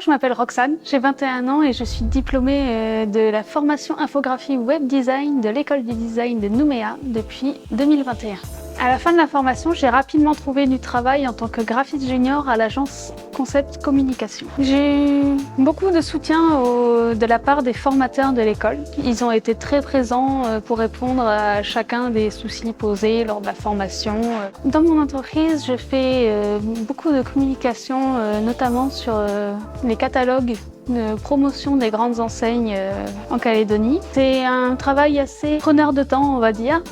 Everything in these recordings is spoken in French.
je m'appelle Roxane, j'ai 21 ans et je suis diplômée de la formation infographie web design de l'école du design de Nouméa depuis 2021. À la fin de la formation, j'ai rapidement trouvé du travail en tant que graphiste junior à l'agence Concept Communication. J'ai eu beaucoup de soutien de la part des formateurs de l'école. Ils ont été très présents pour répondre à chacun des soucis posés lors de la formation. Dans mon entreprise, je fais beaucoup de communication, notamment sur les catalogues de promotion des grandes enseignes en Calédonie. C'est un travail assez preneur de temps, on va dire.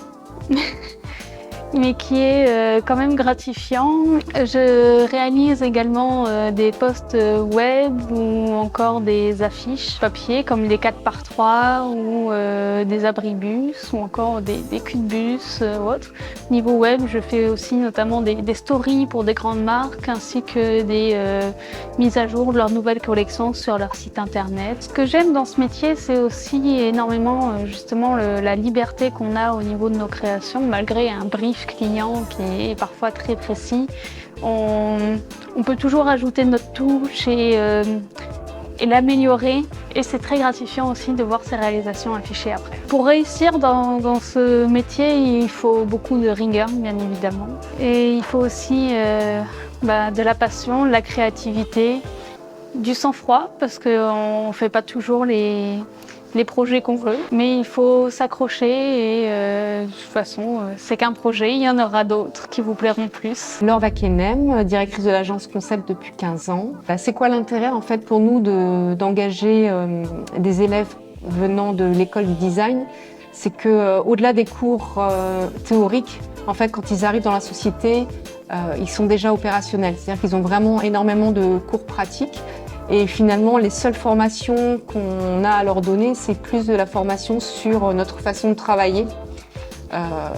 Mais qui est quand même gratifiant. Je réalise également des posts web ou encore des affiches papier comme des 4x3 ou des abribus ou encore des culs de bus ou autres. Niveau web, je fais aussi notamment des stories pour des grandes marques ainsi que des mises à jour de leurs nouvelles collections sur leur site internet. Ce que j'aime dans ce métier, c'est aussi énormément justement la liberté qu'on a au niveau de nos créations malgré un brief client qui est parfois très précis. On peut toujours ajouter notre touche et l'améliorer et c'est très gratifiant aussi de voir ces réalisations affichées après. Pour réussir dans ce métier, il faut beaucoup de rigueur bien évidemment et il faut aussi de la passion, de la créativité, du sang-froid parce qu'on ne fait pas toujours les projets qu'on veut, mais il faut s'accrocher et de toute façon, c'est qu'un projet, il y en aura d'autres qui vous plairont plus. Laure Vakenem, directrice de l'agence Concept depuis 15 ans. C'est quoi l'intérêt en fait pour nous d'engager des élèves venant de l'école du design? C'est que au-delà des cours théoriques, en fait, quand ils arrivent dans la société, ils sont déjà opérationnels. C'est-à-dire qu'ils ont vraiment énormément de cours pratiques. Et finalement, les seules formations qu'on a à leur donner, c'est plus de la formation sur notre façon de travailler,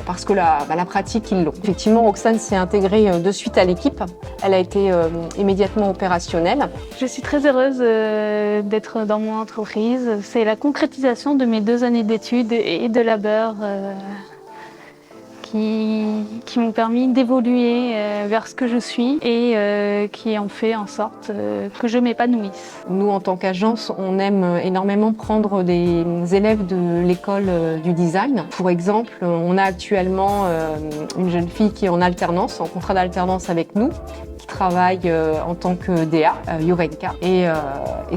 parce que la pratique, ils l'ont. Effectivement, Roxane s'est intégrée de suite à l'équipe. Elle a été immédiatement opérationnelle. Je suis très heureuse d'être dans mon entreprise. C'est la concrétisation de mes 2 années d'études et de labeur qui m'ont permis d'évoluer vers ce que je suis et qui ont fait en sorte que je m'épanouisse. Nous, en tant qu'agence, on aime énormément prendre des élèves de l'école du design. Pour exemple, on a actuellement une jeune fille qui est en alternance, en contrat d'alternance avec nous, qui travaille en tant que DA, Jovenka. Et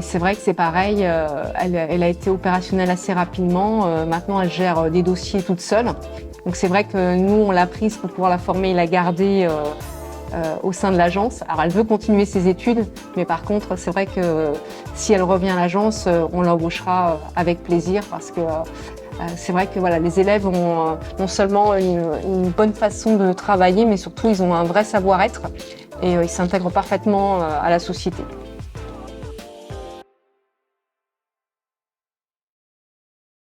c'est vrai que c'est pareil, elle a été opérationnelle assez rapidement. Maintenant, elle gère des dossiers toute seule. Donc c'est vrai que nous, on l'a prise pour pouvoir la former et la garder au sein de l'agence. Alors elle veut continuer ses études, mais par contre, c'est vrai que si elle revient à l'agence, on l'embauchera avec plaisir parce que c'est vrai que voilà, les élèves ont non seulement une bonne façon de travailler, mais surtout ils ont un vrai savoir-être et ils s'intègrent parfaitement à la société.